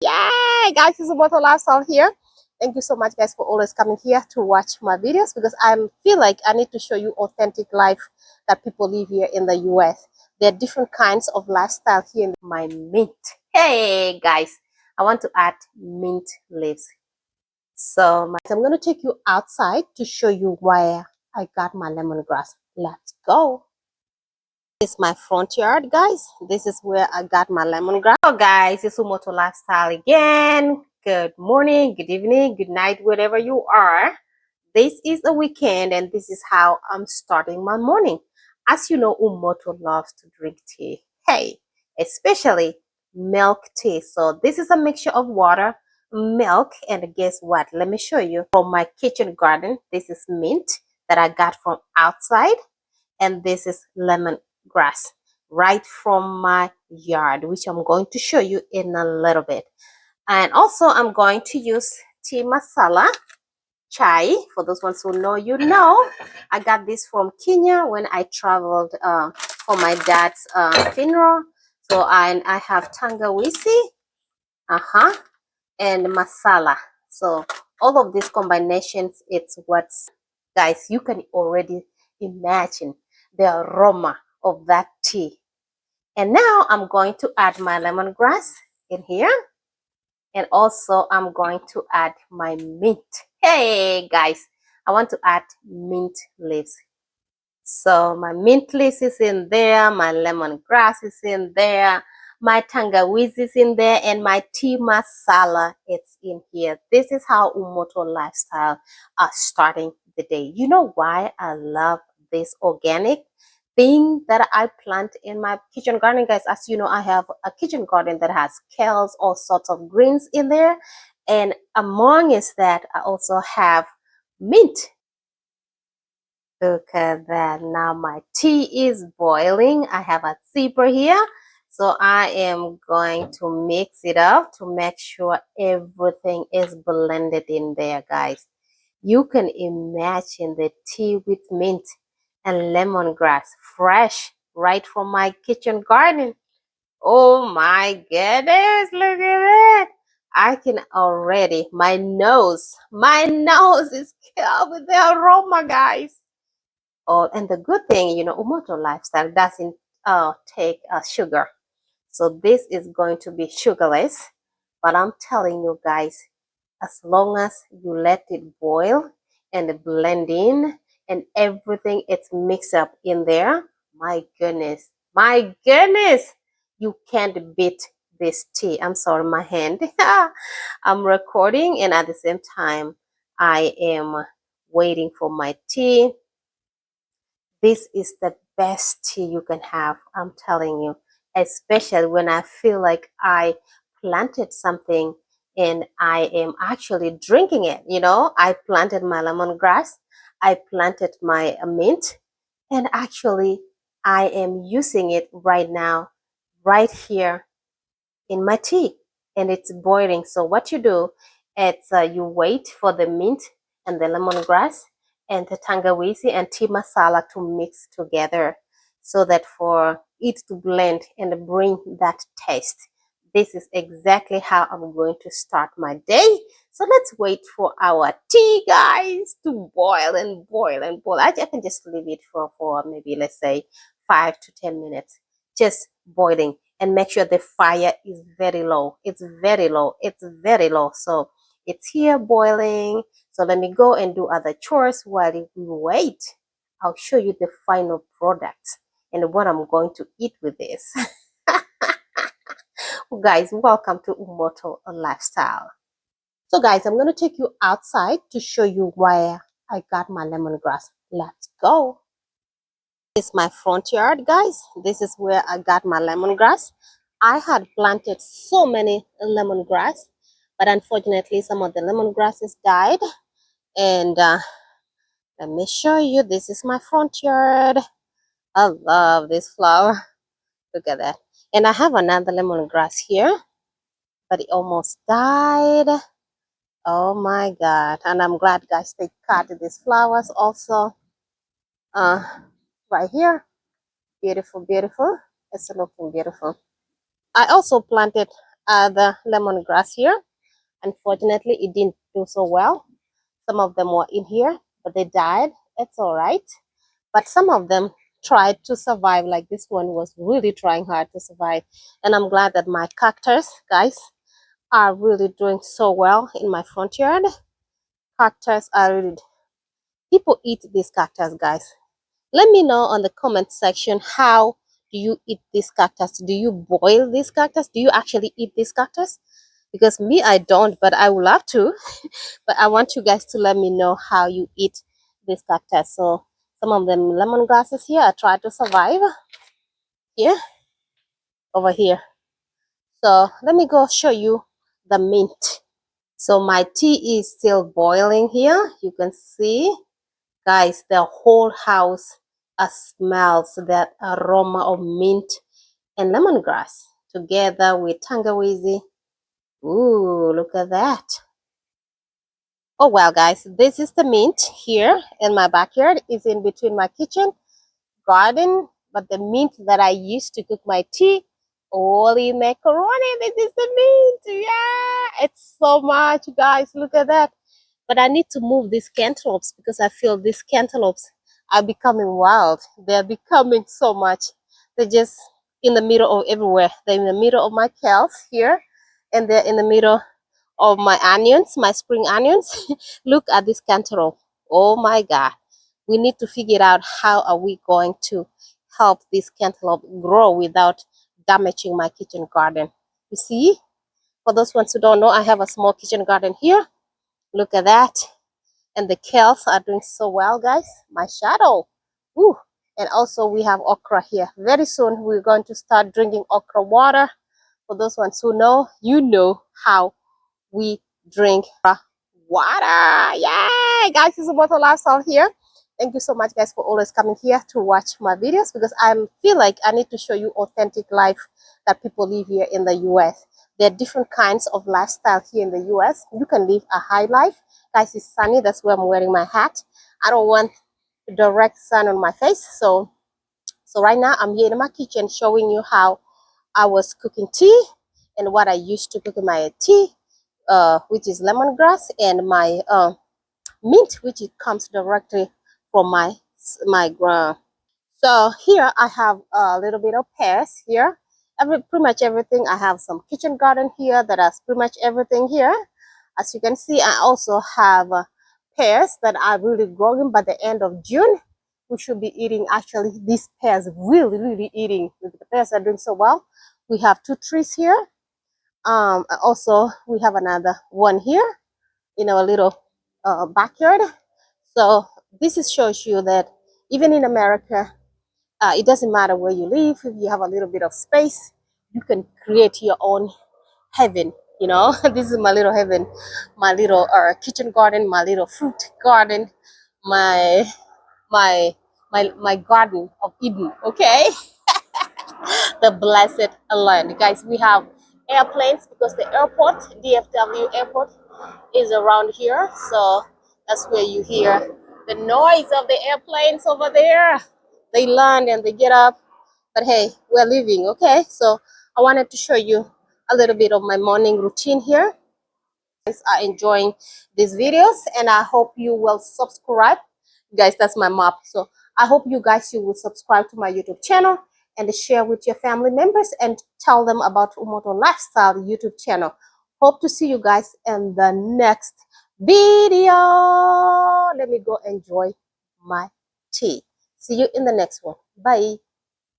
Yeah, guys, it's Moto Lifestyle here. Thank you so much, guys, for always coming here to watch my videos because I feel like I need to show you authentic life that people live here in the US. There are different kinds of lifestyle here in my mint. Hey, guys, I want to add mint leaves. So I'm going to take you outside to show you where I got my lemongrass. Let's go. This is my front yard, guys. This is where I got my lemongrass. So guys, it's Umoto Lifestyle again. Good morning, good evening, good night, wherever you are. This is the weekend and this is how I'm starting my morning. As you know, Umoto loves to drink tea. Hey, especially milk tea. So this is a mixture of water, milk, and guess what? Let me show you from my kitchen garden. This is mint that I got from outside, and this is lemongrass right from my yard, which I'm going to show you in a little bit. And also I'm going to use tea masala chai. For those ones who know, you know, I got this from Kenya when I traveled for my dad's funeral. So I have tangawizi, and masala. So all of these combinations, it's what's, guys, you can already imagine the aroma of that tea. And now I'm going to add my lemongrass in here. And also I'm going to add my mint. Hey guys, I want to add mint leaves. So my mint leaves is in there, my lemongrass is in there, my tangawizi is in there, and my tea masala it's in here. This is how Umoto Lifestyle are starting the day. You know why I love this organic thing that I plant in my kitchen garden, guys? As you know, I have a kitchen garden that has kales, all sorts of greens in there, and among is that I also have mint. Look at that. Now my tea is boiling. I have a zipper here. So I am going to mix it up to make sure everything is blended in there, guys. You can imagine the tea with mint and lemongrass, fresh right from my kitchen garden. Oh my goodness, look at that. I can already, my nose is killed with the aroma, guys. Oh, and the good thing, you know, Umoto Lifestyle doesn't take sugar. So this is going to be sugarless. But I'm telling you guys, as long as you let it boil and blend in and everything it's mixed up in there, my goodness, you can't beat this tea. I'm sorry, my hand. I'm recording and at the same time, I am waiting for my tea. This is the best tea you can have, I'm telling you, especially when I feel like I planted something and I am actually drinking it. You know, I planted my lemongrass, I planted my mint, and actually I am using it right now, right here in my tea, and it's boiling. So what you do, it's you wait for the mint and the lemongrass and the tangawizi and tea masala to mix together so that for it to blend and bring that taste. This is exactly how I'm going to start my day. So let's wait for our tea, guys, to boil and boil and boil. I can just leave it for maybe, let's say, 5 to 10 minutes, just boiling, and make sure the fire is very low. It's very low. It's very low. So it's here boiling. So let me go and do other chores while we wait. I'll show you the final product and what I'm going to eat with this. Guys, welcome to Umoto Lifestyle. So guys, I'm going to take you outside to show you where I got my lemongrass. Let's go. This is my front yard, guys. This is where I got my lemongrass. I had planted so many lemongrass, but unfortunately some of the lemongrasses died. And let me show you. This is my front yard. I love this flower. Look at that. And I have another lemongrass here, but it almost died. Oh my God. And I'm glad, guys, they cut these flowers also. Right here. Beautiful, beautiful. It's looking beautiful. I also planted the lemongrass here. Unfortunately, it didn't do so well. Some of them were in here, but they died. It's all right. But some of them tried to survive. Like this one was really trying hard to survive. And I'm glad that my cactus, guys, are really doing so well in my front yard. Cactus are really, people eat these cactus, guys. Let me know on the comment section, how do you eat this cactus? Do you boil this cactus? Do you actually eat this cactus? Because me, I don't, but I would love to. But I want you guys to let me know how you eat this cactus. So some of them lemongrasses here, I try to survive here, over here. So let me go show you the mint. So my tea is still boiling here. You can see, guys, the whole house smells that aroma of mint and lemongrass together with tangawizi. Ooh, look at that. Oh well, guys, this is the mint here in my backyard. It's in between my kitchen garden, but the mint that I use to cook my tea, holy macaroni, this is the mint. Yeah, it's so much, guys. Look at that. But I need to move these cantaloupes because I feel these cantaloupes are becoming wild. They're becoming so much. They're just in the middle of everywhere. They're in the middle of my kales here, and they're in the middle of my onions, my spring onions. Look at this cantaloupe. Oh my God. We need to figure out how are we going to help this cantaloupe grow without damaging my kitchen garden. You see, for those ones who don't know, I have a small kitchen garden here. Look at that. And the kales are doing so well, guys. My shadow. Ooh. And also we have okra here. Very soon we're going to start drinking okra water. For those ones who know, you know how we drink water. Yay, guys, it's about a lifestyle here. Thank you so much, guys, for always coming here to watch my videos, because I feel like I need to show you authentic life that people live here in the US. There are different kinds of lifestyle here in the US. You can live a high life. Guys, it's sunny. That's why I'm wearing my hat. I don't want direct sun on my face. So right now I'm here in my kitchen showing you how I was cooking tea and what I used to cook in my tea, which is lemongrass, and my mint, which it comes directly from my ground. So here I have a little bit of pears here. Pretty much everything. I have some kitchen garden here that has pretty much everything here. As you can see, I also have pears that are really growing by the end of June. We should be eating, actually, these pears really eating. The pears are doing so well. We have two trees here. Also, we have another one here in our little backyard. So this is shows you that even in America, it doesn't matter where you live. If you have a little bit of space, you can create your own heaven. You know, this is my little heaven, my little kitchen garden, my little fruit garden, my my garden of Eden. Okay, the blessed land, guys. We have airplanes because the airport, DFW airport, is around here, so that's where you hear the noise of the airplanes over there. They land and they get up, but hey, we're living. Okay, so I wanted to show you a little bit of my morning routine here. Guys are enjoying these videos, and I hope you will subscribe. Guys, that's my map. So I hope you will subscribe to my YouTube channel and share with your family members and tell them about Umoto Lifestyle YouTube channel. Hope to see you guys in the next video. Let me go enjoy my tea. See you in the next one. Bye.